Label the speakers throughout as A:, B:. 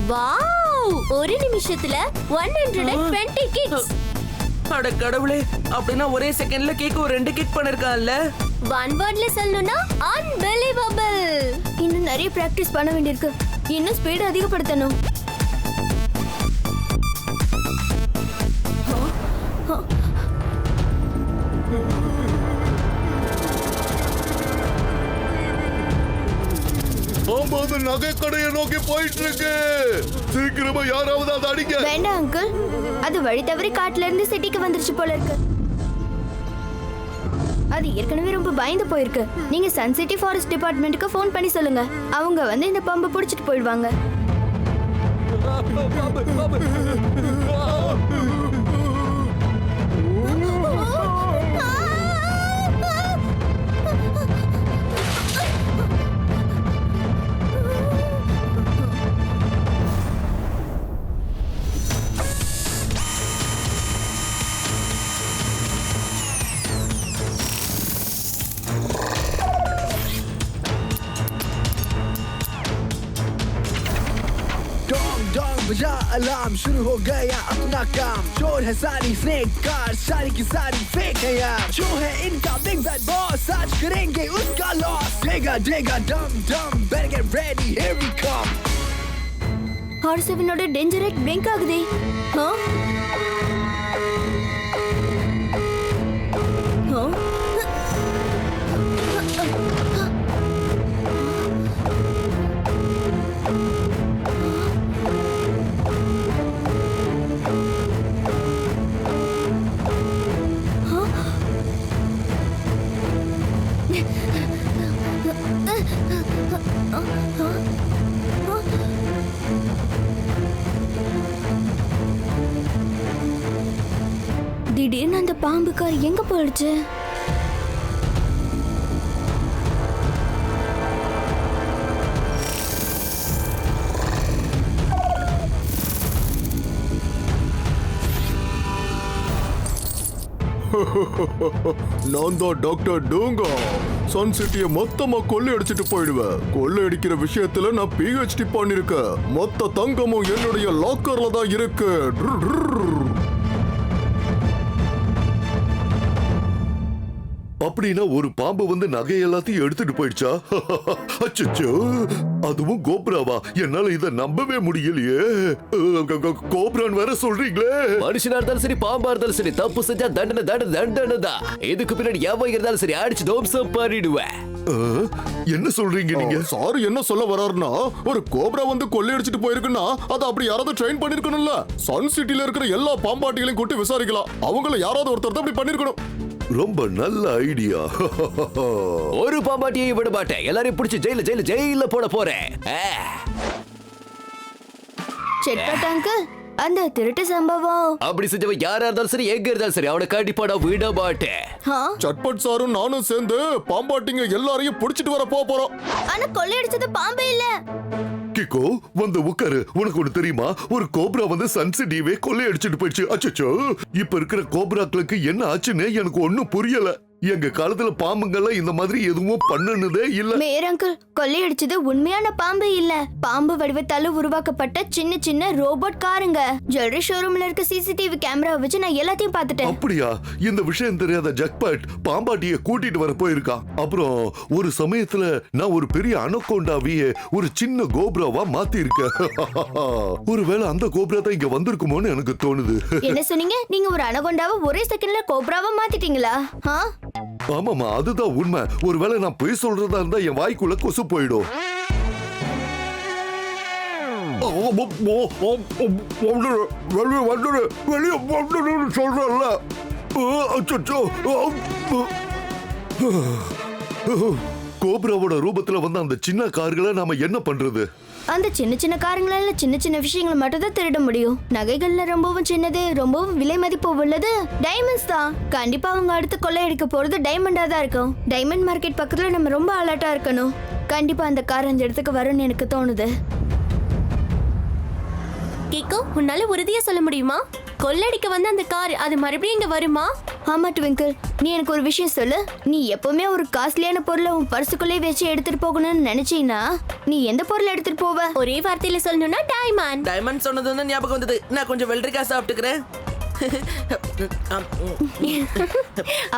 A: Wow, ஒரு நிமிஷத்துல 120 kicks.
B: அட கடவுளே, அப்படின்னா ஒரே செகண்ட்ல கேக் ஒரு 2 கிக் பண்ணிருக்கான்ல.
A: ஒன் வேர்ட்ல சொல்லணும்னா அன்பிலீவபிள்.
C: இன்னும் நிறைய பிராக்டிஸ் பண்ண வேண்டியிருக்கு. இன்னும் ஸ்பீட் அதிகப்படுத்தணும்.
D: பாம்பு நகை கடையை நோக்கி போயிட்டு இருக்கு. சீக்கிரமா யாராவது அதை அடிங்க.
C: வேண்டாம் அங்கிள், அது வழி தவறி காட்டுல இருந்து சிட்டிக்கு வந்துருச்சு போல இருக்கு. அது ஏற்கனவே ரொம்ப பயந்து போயிருக்கு. நீங்க சன் சிட்டி ஃபாரஸ்ட் டிபார்ட்மெண்ட்டுக்கு ஃபோன் பண்ணி சொல்லுங்க. அவங்க வந்து இந்த பாம்பை பிடிச்சிட்டு போயிடுவாங்க.
E: बजा अलार्म शुरू हो गया अपना काम. चोर है सारी स्नेक कार, सारी की सारी फेक है यार. जो है इनका बिग बैड बॉस, आज करेंगे उसका लॉस. देगा देगा डम डम, better get ready, here we come.
C: R7ஓட டேஞ்சர் லைட் பிளிங்க் ஆகுதே. திடீர்னு அந்த பாம்பு கார் எங்க போயிடுச்சு?
D: நான் தான் டாக்டர் டூங்கா. சன் சிட்டியை மொத்தமா கொள்ளையடிச்சிட்டு போயிடுவேன். கொள்ளையடிக்கிற விஷயத்துல நான் PhD பண்ணிருக்கேன். மொத்த தங்கமும் என்னுடைய லாக்கர்ல தான் இருக்கு. அப்படின்னா ஒரு பாம்பு வந்து நகை எல்லாத்தையும் எடுத்துட்டு போயிடுச்சா? அச்சச்சோ, அதுவும் கோப்ராவா? என்னால இத நம்பவே முடியலையே. கோப்ரான் வேற சொல்றீங்களே.
F: மனுஷனா இருந்தாலும் சரி, பாம்பா இருந்தாலும் சரி, தப்பு செஞ்சா தண்டனை தண்டனை தண்டனை தான். இதுக்கு பின்னாடி எவன் இருந்தாலும் சரி, அடிச்சு தோம்சம் பண்ணிடுவேன்.
D: என்ன சொல்றீங்க நீங்க?
G: சார் என்ன சொல்ல வர்றாருன்னா, ஒரு கோப்ரா வந்து கொள்ளையடிச்சிட்டு போயிருக்குன்னா அதை அப்படி யாராவது ட்ரெயின் பண்ணிருக்கணும்ல. சன் சிட்டில இருக்கிற எல்லா பாம்பாட்டிகளையும் கூட்டி விசாரிக்கலாம். அவங்கள யாராவது ஒருத்தர் தான் அப்படி பண்ணிருக்கணும்.
D: ரொம்ப நல்ல ஐடியா.
F: ஒரு பாம்பாட்டியை விட மாட்டேன். எல்லாரையும் பிடிச்சு ஜெயில ஜெயில ஜெயில போட போறேன்.
C: செட்பட் அங்கிள், அந்த திருட்டு சம்பவம்
F: அப்படி செஞ்சவன் யாரா இருந்தாலும் சரி, எங்க இருந்தாலும் சரி, அவனை கண்டிப்பா நான் விட மாட்டேன்.
G: சட்பட் சாரும் நானும் சேர்ந்து பாம்பாட்டிங்க எல்லாரையும் பிடிச்சிட்டு வர போறோம்.
C: ஆனா கொள்ளையடிச்சது பாம்பே இல்ல.
D: கிக்கோ, வந்து உட்காரு. உனக்கு ஒண்ணு தெரியுமா? ஒரு கோப்ரா வந்து சன் சிட்டியவே கொள்ளையடிச்சிட்டு போயிடுச்சு. அச்சச்சோ, இப்ப இருக்கிற கோப்ராக்களுக்கு என்ன ஆச்சுன்னு எனக்கு ஒண்ணும் புரியல. எங்க காலத்துல பாம்புங்கெல்லாம் இந்த மாதிரி எதுவும் பண்ணுனதே இல்ல.
C: மேயர் அங்கிள், கொள்ளையடிச்சது உண்மையான பாம்பு இல்ல. பாம்பு வடிவத்தால உருவாக்கப்பட்ட சின்ன சின்ன ரோபோட் காருங்க. ஜுவல்லரி ஷோரூம்ல இருக்க CCTV கேமரா வச்சு நான் எல்லாத்தையும் பார்த்துட்டேன்.
D: அப்படியா? இந்த விஷயம் தெரியாத ஜக்பட் பாம்பாட்டிய கூட்டிட்டு வர போயிருக்கான். அப்புறம் ஒரு சமயத்துல நான் ஒரு பெரிய அனகோண்டாவிய ஒரு சின்ன கோப்ராவா மாத்தி இருக்கேன். ஒருவேளை அந்த கோப்ரா தான் இங்க வந்திருக்குமோன்னு எனக்கு தோணுது.
C: என்ன சொன்னீங்க? நீங்க ஒரு அனகோண்டாவை ஒரே செகண்ட்ல கோப்ராவா மாத்திட்டீங்களா?
D: ஆமாமா, அதுதான் உண்மை. ஒருவேளை நான் பொய் சொல்றதா இருந்தா என் வாய்க்குள்ள கொசு போயிடும். வெளியே சொல்றல. கோப்ராவோட ரூபத்துல வந்து அந்த சின்ன கார்களை நாம என்ன பண்றது?
C: அந்த சின்ன சின்ன காரங்களால சின்ன சின்ன விஷயங்களை மட்டும் தான் திருட முடியும். நகைகள்ல ரொம்பவும் சின்னது, ரொம்பவும் விலை மதிப்பு உள்ளது டைமண்ட்ஸ் தான். கண்டிப்பா அவங்க அடுத்து கொள்ளையடிக்க போறது டைமண்டா தான் இருக்கும். டைமண்ட் மார்க்கெட் பக்கத்துல நம்ம ரொம்ப அலர்ட்டா இருக்கணும். கண்டிப்பா அந்த கார் அந்த இடத்துக்கு வரும்னு எனக்கு தோணுது.
A: கிக்கோ, உன்னால உறுதியா சொல்ல முடியுமா? கொள்ளடிக்க வந்த அந்த கார் அது மறுபடியும் இங்க வருமா?
C: ஆமா ட்விங்கிள், நீ எனக்கு ஒரு விஷயம் சொல்லு. நீ எப்பவுமே ஒரு காஸ்ட்லியான பொருளை உன் பர்சுக்குள்ளே வச்சு எடுத்துட்டு போகணும்னு நினைச்சீங்கன்னா நீ எந்த பொருளை எடுத்துட்டு போவ?
A: ஒரே வார்த்தையில சொல்லணும்னா டைமண்ட்.
B: டைமண்ட் சொன்னது வந்து ஞாபகம் வந்தது. நான் கொஞ்சம் வெள்ளரிக்காய் சாப்பிட்டுக்கிறேன்.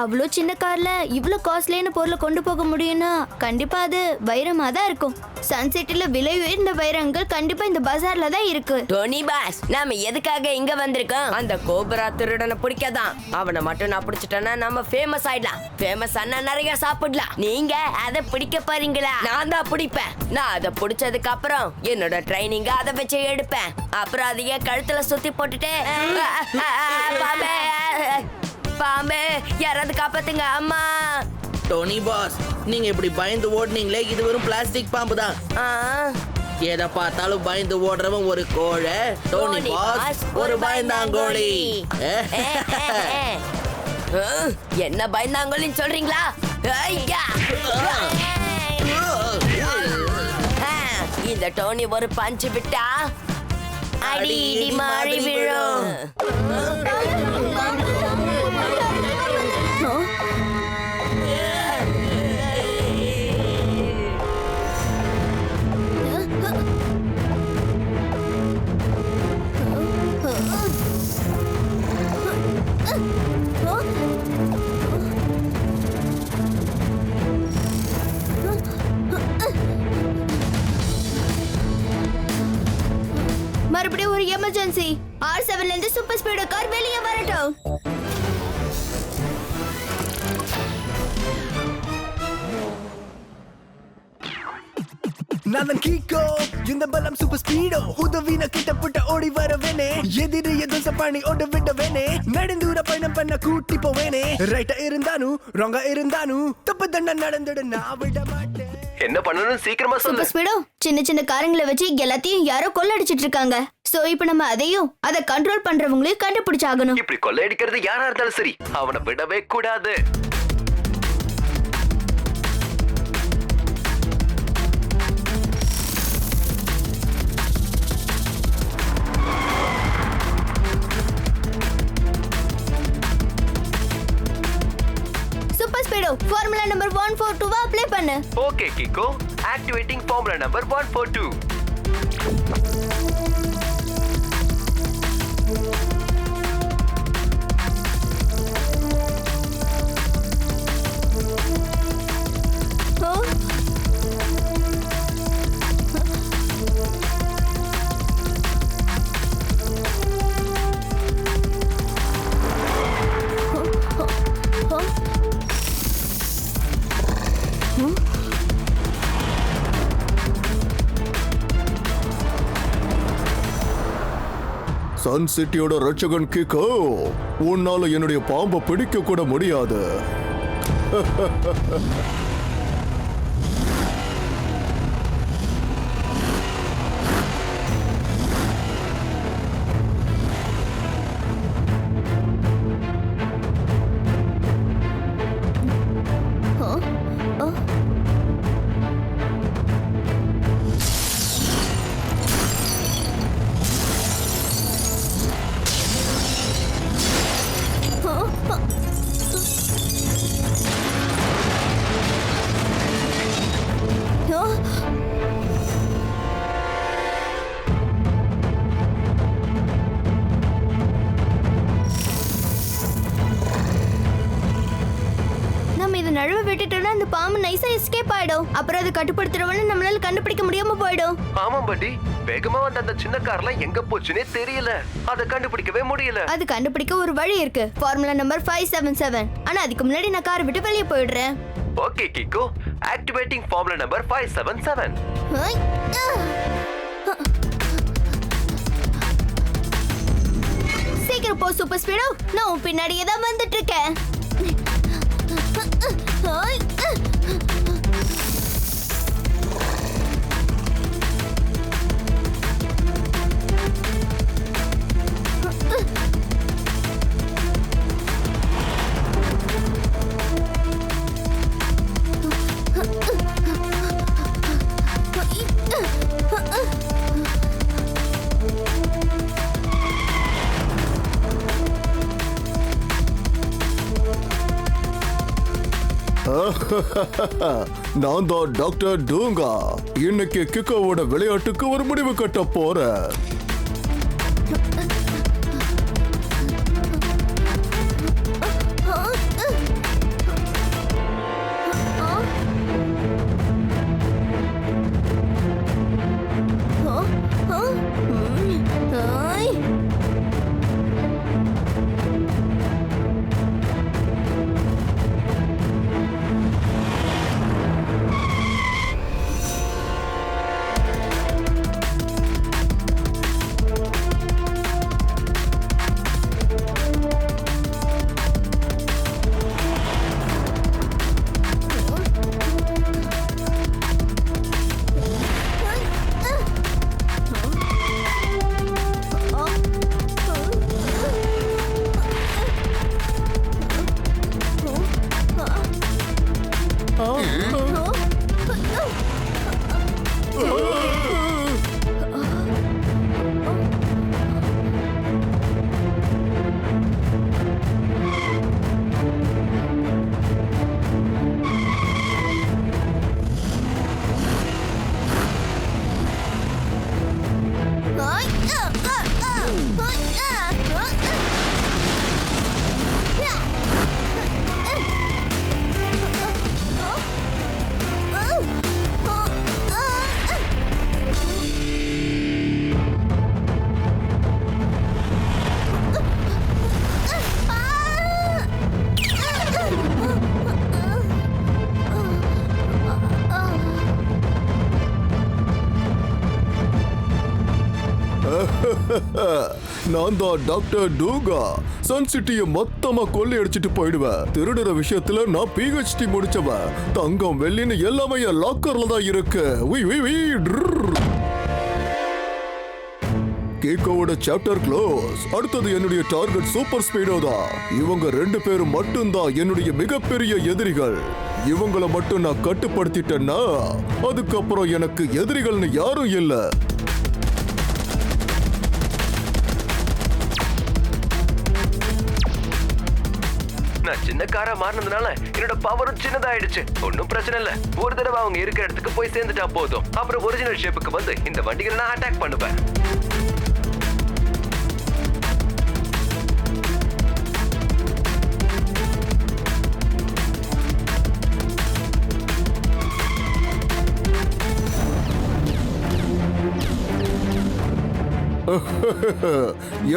C: அவ்வளோ சின்ன கார்ல இவ்வளோ காஸ்ட்லியான பொருளை கொண்டு போக முடியும்னா கண்டிப்பா அது வைரமா தான் இருக்கும். சன்சிட்டில விலை உயர்ந்த வைரங்கள் கண்டிப்பா இந்த பஜார்ல தான் இருக்கு.
H: டோனி பாஸ், நாம எதுக்காக இங்க வந்திருக்கோம்? அந்த கோபரா திருடனை பிடிக்காதான். அவனை மட்டும் நான் பிடிச்சிட்டேன்னா நம்ம ஃபேமஸ் ஆயிடலாம். ஃபேமஸ் ஆனா நிறைய சாப்பிடலாம். நீங்க அதை பிடிக்க போறீங்களா? நான் தான் பிடிப்பேன். நான் அதை பிடிச்சதுக்கு அப்புறம் என்னோட ட்ரைனிங்க அதை வச்சு எடுப்பேன். அப்புறம் அதையே கழுத்துல சுத்தி போட்டுட்டு பாம்பே பாம்பே யாராவது காப்பாத்துங்க அம்மா.
B: டோனி பாஸ், நீங்க இப்படி பயந்து ஓடுனீங்களே, இது வெறும் பிளாஸ்டிக் பாம்பு தான். எதை பார்த்தாலும் பயந்து ஓடுறவன் ஒரு கோழை. டோனி பாஸ் ஒரு பயந்தாங்கோழி.
H: என்ன பயந்தாங்கோலின்னு சொல்றீங்களா? ஐயா! இந்த டோனி ஒரு பஞ்சு விட்டா அடி இடி மாறி விழும்.
C: மறுபடியும் ஒரு எமர்ஜென்சி. R7ல இருந்து சூப்பர் ஸ்பீடோ கார் வெளியே வரட்டும்.
E: நான் கீக்கோ, இந்த பலம் சூப்பர் ஸ்பீடோ. உதவின கிட்டப்பட்ட ஓடி வரவேனே, எதிரி எதுவும் பண்ணி ஓட விடவேனே, நெடுந்தூர பயணம் பண்ண கூட்டி போவேனே. ரைட்டா இருந்தானும் ராங்கா இருந்தானும் தப்பு தண்டை நடந்துட நான் விட மாட்டேன்.
F: என்ன பண்ணணும் சீக்கிரமா சொல்லு.
C: சூப்பர் ஸ்பீடோ, சின்ன சின்ன காரங்களை வச்சு எல்லாத்தையும் யாரோ கொள்ளடிச்சிட்டு இருக்காங்க. சோ இப்போ நம்ம அதையும் அதை கண்ட்ரோல் பண்றவங்களையும் கண்டுபிடிச்சாகணும்.
F: இப்படி கொள்ளையடிக்கிறது யாரா இருந்தாலும் சரி, அவனை விடவே கூடாது.
C: Super Speedo, formula number 142 apply பண்ணு.
F: Okay Kicko, activating formula number 142.
G: Sun சிட்டியோட ரட்சகன் கிக்கோ, உன்னால என்னுடைய பாம்பை பிடிக்க கூட முடியாது.
C: நழுவ விட்டுட்டோம்னா அந்த பாம்பு நைஸா எஸ்கேப் ஆயிடும். அப்புறம் அது கட்டுப்படுத்துறவன நம்மளால கண்டுபிடிக்க முடியாம போயிடும்.
F: ஆமா பட்டி, வேகமா வந்த அந்த சின்ன கார்ல எங்க போச்சுனே தெரியல. அத கண்டுபிடிக்கவே முடியல.
C: அது கண்டுபிடிக்க ஒரு வழி இருக்கு. Formula number 577. ஆனா அதுக்கு முன்னாடி நான் கார் விட்டு வெளியே போயிடுறேன்.
F: Okay Kicko, activating formula number 577.
C: சீக்கிரம் போ சூப்பர் ஸ்பீடோ, நான் உன் பின்னாடியே தான் வந்துட்டு இருக்கேன்.
G: நான் தான் டாக்டர் டூங்கா. இன்னைக்கு கிக்கோவோட விளையாட்டுக்கு ஒரு முடிவு கட்ட போறேன். நான் தான் டாக்டர் டூகா. சன் சிட்டியை மொத்தமா கொள்ளையடிச்சிட்டு போயிடுவேன். திருடுற விஷயத்துல நான் PhD முடிச்சவன். தங்கம் வெள்ளின்னு எல்லாமே என் லாக்கர்ல தான் இருக்கு. கேக்கோவோட சாப்டர் க்ளோஸ். அடுத்தது என்னுடைய டார்கெட் சூப்பர் ஸ்பீடோ தான். இவங்க 2 பேரும் மட்டும்தான் என்னுடைய மிகப்பெரிய எதிரிகள். இவங்கள மட்டும் நான் கட்டுப்படுத்திட்டேன்னா அதுக்கப்புறம் எனக்கு எதிரிகள்னு யாரும் இல்ல.
F: நான் சின்ன காரா மாறினதுனால என்னோட பவரும் சின்னதாயிடுச்சு. ஒன்னும் பிரச்சனை இல்ல. ஒரு தடவை அவங்க இருக்கிற இடத்துக்கு போய் சேர்ந்துட்டா போதும். அப்புறம் ஒரிஜினல் ஷேப்புக்கு வந்து இந்த வண்டிகளை நான் அட்டாக் பண்ணுவேன்.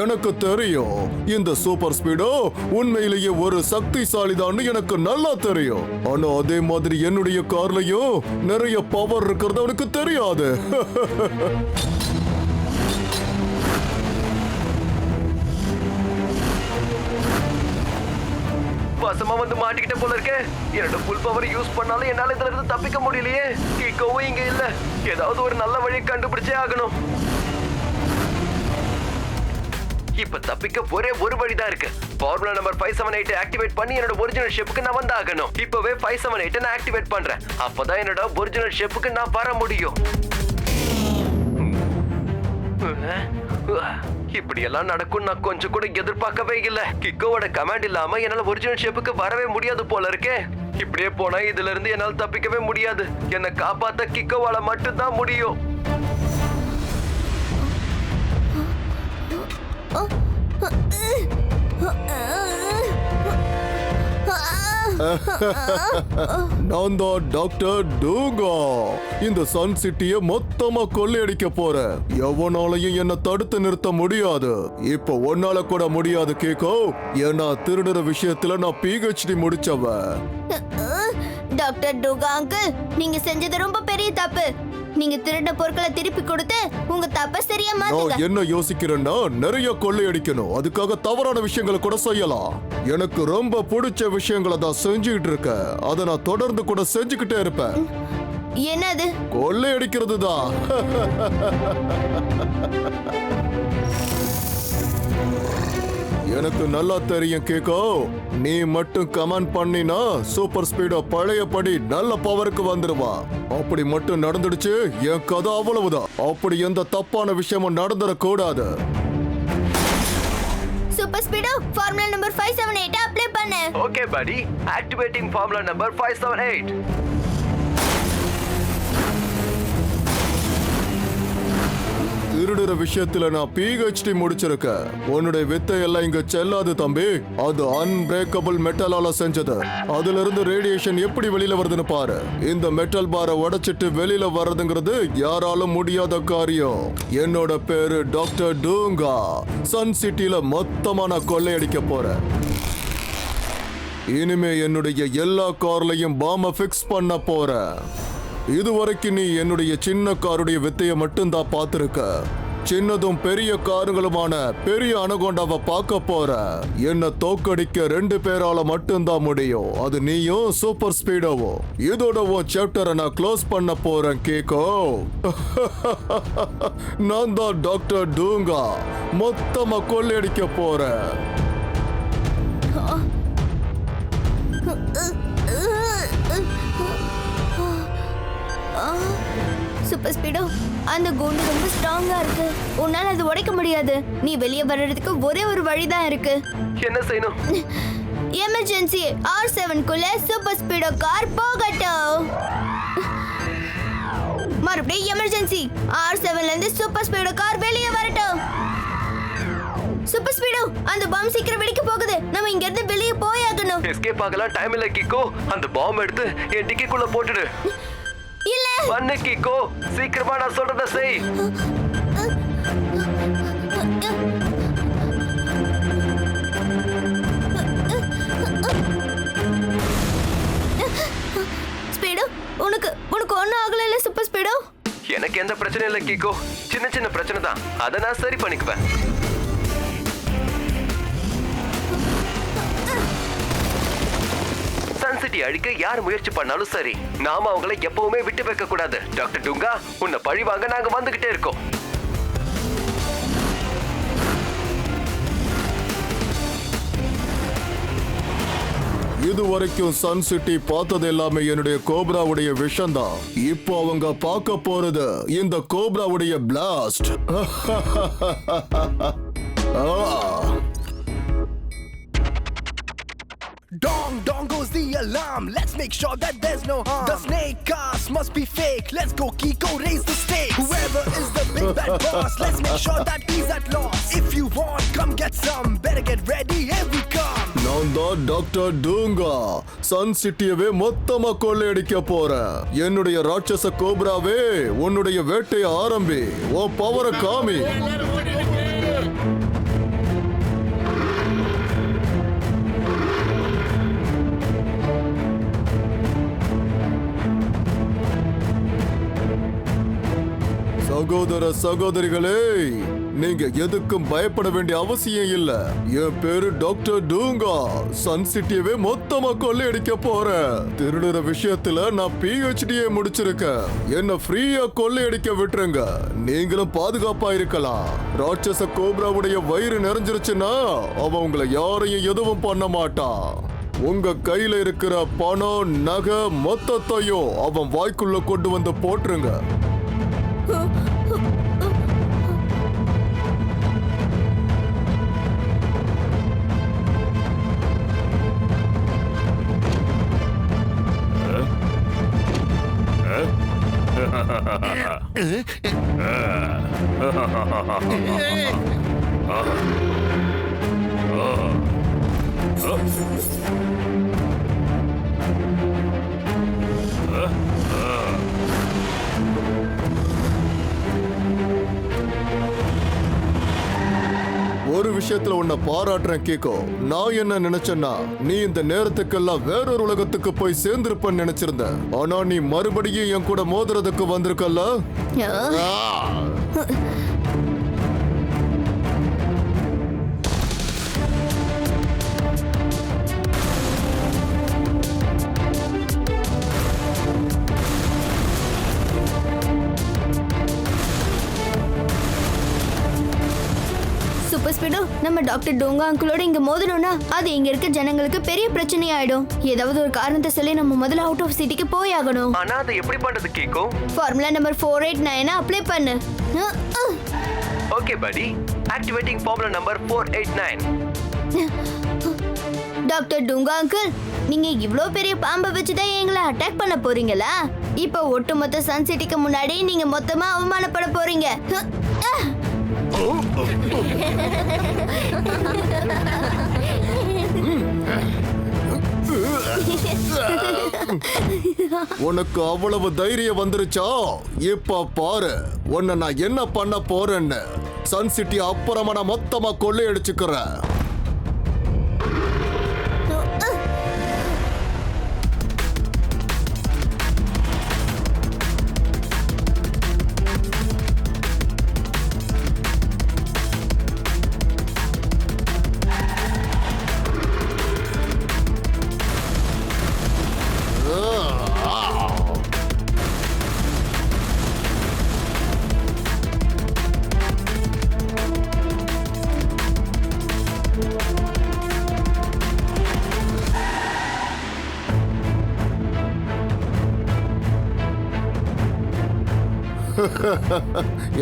G: எனக்கு தெரியும் இந்த சூப்பர் ஸ்பீடோ உண்மையிலேயே ஒரு சக்திசாலிதான் எனக்கு நல்லா தெரியும். ஆனா அதே மாதிரி என்னுடைய கார்லயும் நிறைய பவர் இருக்கிறது அவனுக்கு தெரியாது.
F: வசமா வந்து மாட்டிக்கிட்ட போல இருக்கே. என்னோட ஃபுல் பவர் யூஸ் பண்ணாலும் என்னால இதுல இருந்து தப்பிக்க முடியலையே. கீக்கோவும் இங்க இல்ல. ஏதாவது ஒரு நல்ல வழியை கண்டுபிடிச்சே ஆகணும். இப்ப தப்பிக்க ஒரே ஒரு வழிதான் இருக்கு. ஃபார்முலா நம்பர் 578 ஆக்டிவேட் பண்ணி என்னோட ஒரிஜினல் ஷேப்புக்கு நான் வந்தாகணும். இப்பவே 578 நான் ஆக்டிவேட் பண்றேன். அப்பதான் என்னோட ஒரிஜினல் ஷேப்புக்கு நான் வர முடியும். இப்படி எல்லாம் நடக்கும் நான் கொஞ்சம் கூட எதிர்பார்க்கவே இல்ல. கிக்கோவோட கமாண்ட் இல்லாம என்னால ஒரிஜினல் ஷேப்புக்கு வரவே முடியாது போல இருக்கே. இப்படியே போனா இதுல இருந்து என்னால தப்பிக்கவே முடியாது. என்னை காப்பாத்த கிக்கோவால மட்டும்தான் முடியும்.
G: நான் தான் டாக்டர் டூகா. இந்த சன் சிட்டியை மொத்தமா கொள்ளையடிக்க போறேன். எவனாலையும் என்ன தடுத்து நிறுத்த முடியாது. இப்ப ஒன்னால கூட முடியாது கேக்கோ. ஏன்னா திருடுற விஷயத்துல நான் PhD முடிச்சவன்.
C: டாக்டர் டூகா அங்கிள், நீங்க செஞ்சது ரொம்ப பெரிய தப்பு. நீங்க திருட பொருட்களை திருப்பி கொடுத்து உங்க தப்ப சரியா மாத்துங்க.
G: நான் என்ன யோசிக்கிறேன்னா நிறைய கொள்ளையடிக்கணும். அதுக்காக தவறான விஷயங்களை கூட செய்யலாம். எனக்கு ரொம்ப பிடிச்ச விஷயங்களை தான் செஞ்சுக்கிட்டு இருக்கேன். அதை நான் தொடர்ந்து கூட செஞ்சுக்கிட்டே இருப்பேன்.
C: என்னது?
G: கொள்ளையடிக்கிறது தான். எனக்கு நல்லா தெரியும் கேக்கோ. நீ மட்டும் கமெண்ட் பண்ணினா சூப்பர் ஸ்பீடோ பழையபடி நல்ல பவருக்கு வந்துருவா. அப்படி மட்டும் நடந்துடுச்சு என் கதை அவ்வளவுதான். அப்படி எந்த தப்பான விஷயமும் நடந்துடக்கூடாது.
C: Super Speedo formula number 578 apply பண்ணு.
F: ஓகே படி, ஆக்டிவேட்டிங் ஃபார்முலா நம்பர் 578.
G: திருடுற விஷயத்துல நான் PhD முடிச்சிருக்கேன். உன்னுடைய வித்தை எல்லாம் இங்க செல்லாது தம்பி. அது அன்பிரேக்கபிள் மெட்டலால செஞ்சது. அதுல இருந்து ரேடியேஷன் எப்படி வெளியில வருதுன்னு பாரு. இந்த மெட்டல் பாரை உடைச்சிட்டு வெளியில வர்றதுங்கிறது யாராலும் முடியாத காரியம். என்னோட பேரு டாக்டர் டூங்கா. சன் சிட்டில மொத்தமா நான் கொள்ளையடிக்க போறேன். இனிமே என்னுடைய எல்லா கார்லயும் பாம்ப ஃபிக்ஸ் பண்ண போறேன். இதுவரைக்கும் நீ என்னுடைய சின்ன காருடைய வித்தையை மட்டும்தான் பார்த்திருக்க. சின்னதும் பெரிய காருங்களுமான பெரிய அனகோண்டாவை பார்க்க போற. என்ன தோக்கடிக்க 2 பேரால மட்டும்தான் முடியும். அது நீயும் சூப்பர் ஸ்பீடோவும். இதோட உன் சாப்டரை நான் க்ளோஸ் பண்ண போறேன் கேக்கோ. நான் தான் டாக்டர் டூங்கா. மொத்தமா கொள்ளையடிக்க போறேன்.
C: சூப்பர் ஸ்பீடோ அந்த குண்டு ரொம்ப ஸ்ட்ராங்கா இருக்கு. உன்னால அது உடைக்க முடியாது. நீ வெளியே வர்றதுக்கு ஒரே ஒரு வழிதான் இருக்கு.
F: என்ன செய்யணும்?
C: எமர்ஜென்சி R7 குள்ள சூப்பர் ஸ்பீடோ கார் போகட்டும். மறுபடியும் எமர்ஜென்சி R7ல இருந்து சூப்பர் ஸ்பீடோ கார் வெளியே வரட்டும். சூப்பர் ஸ்பீடோ அந்த பாம் சீக்கிரம் வெடிக்க போகுது. நம்ம இங்க இருந்து வெளியே போயாகணும்.
F: எஸ்கேப் ஆகலாம் டைம் இல்ல கிக்கோ. அந்த பாம் எடுத்து என் டிக்கிக்குள்ள போட்டுடு.
C: இல்ல
F: பண்ணு கிக்கோ, சீக்கிரமா நான் சொல்றத செய்.
C: ஸ்பீடோ உனக்கு ஒண்ணும் ஆகல சூப்பர் ஸ்பீடோ.
F: எனக்கு எந்த பிரச்சனையும் இல்ல கிக்கோ. சின்ன சின்ன பிரச்சனை தான், அதை நான் சரி பண்ணிக்குவேன். சன் சிட்டி அழிக்க யார் முயற்சி பண்ணாலும் சரி, நாம அவங்களை எப்பவுமே விட்டு வைக்க கூடாது. டாக்டர் டுங்கா, உன்னை பழி வாங்க நாங்க வந்துகிட்டே இருக்கோம்.
G: இது வரைக்கும் சன் சிட்டி பார்த்தது எல்லாமே என்னுடைய கோப்ராவுடைய விஷம் தான். இப்போ அவங்க பார்க்க போறது இந்த கோப்ராவுடைய blast.
E: Dong, dong goes the alarm. Let's make sure that there's no harm. The snake cars must be fake. Let's go Kiko, raise the stakes. Whoever is the big bad boss, let's make sure that he's at loss. If you want, come get some. Better get ready, here we come.
G: நான் தான் doctor டூங்கா. Sun சிட்டியவே மொத்தமா கொள்ளையடிக்க போறேன். என்னுடைய ராட்சச கோப்ராவே, உன்னுடைய வேட்டையை ஆரம்பி. ஓ பவரை காமி. சகோதர சகோதரிகளே, நீங்க எதுக்கும் பயப்பட வேண்டிய அவசியம் இல்ல. என் பேரு டாக்டர் டூங்கா. சன் சிட்டியவே மொத்தமா கொள்ளையடிக்க போறேன். திருடுற விஷயத்துல நான் PhD முடிச்சிருக்கேன். என்ன ஃப்ரீயா கொள்ளையடிக்க விட்டுருங்க. நீங்களும் பாதுகாப்பா இருக்கலாம். ராட்சச கோப்ராவுடைய வயிறு நிறைஞ்சிருச்சுன்னா அவன் உங்களை யாரையும் எதுவும் பண்ண மாட்டான். உங்க கையில இருக்கிற பணம் நகை மொத்தத்தையும் அவன் வாய்க்குள்ள கொண்டு வந்து போட்டுருங்க. ஒரு விஷயத்துல உன்னை பாராட்டுறேன் கேக்கோ. நான் என்ன நினைச்சேன்னா, நீ இந்த நேரத்துக்கெல்லாம் வேறொரு உலகத்துக்கு போய் சேர்ந்திருப்பன்னு நினைச்சிருந்த. ஆனா நீ மறுபடியும் என் கூட மோதுறதுக்கு வந்திருக்கல்ல.
C: சூப்பர் ஸ்பீடோ நம்ம டாக்டர் டோங்கா அங்கிளோட இங்க மோதணும்னா அது இங்க இருக்க ஜனங்களுக்கு பெரிய பிரச்சனை ஆயிடும். ஏதாவது ஒரு காரணத்தை சொல்லி நம்ம முதல்ல அவுட் ஆஃப் சிட்டிக்கு போய் ஆகணும்.
F: ஆனா அதை எப்படி பண்றது கேக்கோ?
C: ஃபார்முலா நம்பர் 489 அப்ளை பண்ணு.
F: ஓகே படி, activating formula number 489.
C: Doctor Doonga uncle, நீங்க இவ்ளோ பெரிய பாம்பை வச்சுதான் எங்களை அட்டாக் பண்ண போறீங்களா? இப்ப ஒட்டுமொத்த சன் சிட்டிக்கு முன்னாடி நீங்க மொத்தமா அவமானப்பட போறீங்க.
G: உனக்கு அவ்வளவு தைரியம் வந்துருச்சா? இப்ப பாரு உன்னை நான் என்ன பண்ண போறேன்னு. சன் சிட்டி அப்புறமா நான் மொத்தமா கொள்ளையடிச்சுக்கிறேன்.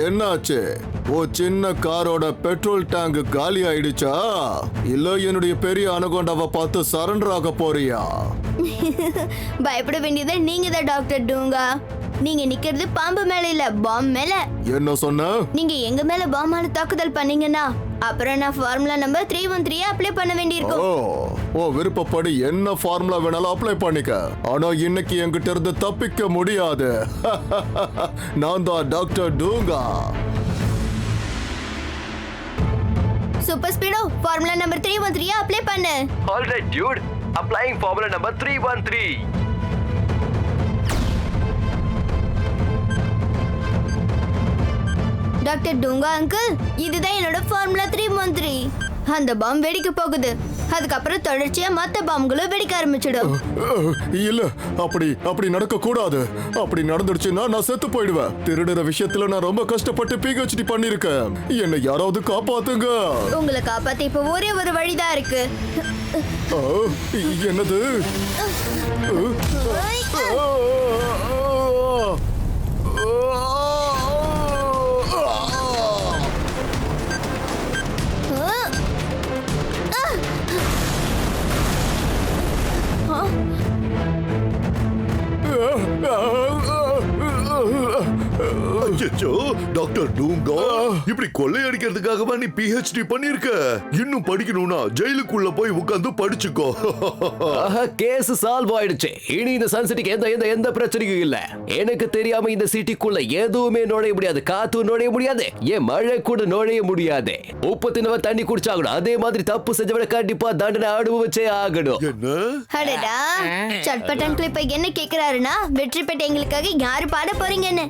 G: என்னாச்சு? ஓ சின்ன காரோட பெட்ரோல் டேங்க் காலி ஆயிடுச்சா? இல்ல என்னுடைய பெரிய அனகோண்டாவை பார்த்து சரண்டர் ஆக போறியா?
C: பயப்பட வேண்டியது நீங்க தான் டாக்டர் டூங்கா. நீங்க நிக்கிறது பாம்பு மேல இல்ல, பாம் மேல.
G: என்ன சொன்ன?
C: நீங்க எங்க மேல பாமால தாக்குதல் பண்ணீங்கன்னா அப்புறம் நான் ஃபார்முலா நம்பர் 313 அப்ளை பண்ண வேண்டியிருக்கும்.
G: ஓ விருப்பப்படி என்ன ஃபார்முலா வேணாலும் அப்ளை பண்ணிக்க. ஆனா இன்னைக்கு என்கிட்ட இருந்து தப்பிக்க முடியாது. நான் தான் doctor Doonga.
C: Super Speedo, formula number 313 apply பண்ணு.
F: Alright dude, applying formula number 313.
C: Doctor Doonga uncle, இதுதான் என்னோட ஃபார்முலா 313. அந்த பாம் வெடிக்க போகுது. அதுக்கப்புறம் தொடர்ச்சியா மத்த பாம்புகளும் வெடிக்க ஆரம்பிச்சிடும்.
G: இல்ல, அப்படி நடக்க கூடாது. அப்படி நடந்துடுச்சுன்னா நான் செத்து போயிடுவேன். திருடுற விஷயத்துல நான் ரொம்ப கஷ்டப்பட்டு PhD பண்ணிருக்கேன். என்னை யாராவது காப்பாத்துங்க.
C: உங்களை காப்பாத்த இப்ப ஒரே ஒரு வழிதான் இருக்கு.
G: என்னது?
D: அச்சச்சோ, டாக்டர் டூங்கா, இப்படி கொள்ளையடிக்கிறதுக்காகவா நீ PhD பண்ணிருக்க? இன்னும் படிக்கணும்னா ஜெயிலுக்குள்ள போய் உட்கார்ந்து படிச்சுக்கோ.
I: கேஸ் சால்வ் ஆயிடுச்சு. இனி இந்த சன் சிட்டிக்கு எந்த பிரச்சனையும் இல்ல. எனக்கு தெரியாம இந்த சிட்டிக்குள்ள எதுவுமே நுழைய முடியாது. காத்து நுழைய முடியாது, ஏன் மழை கூட நுழைய முடியாது. உப்பு தண்ணி குடிச்சாகணும். அதே மாதிரி தப்பு செஞ்சவன கண்டிப்பா தண்டனை அனுபவிச்சே ஆகணும்.
D: என்ன?
C: அடடா, சட்பட்டன் கிளிப்பை என்ன கேக்குறாருன்னா வெற்றி பெற்ற எங்களுக்காக யாரு பாட போறீங்கன்னு.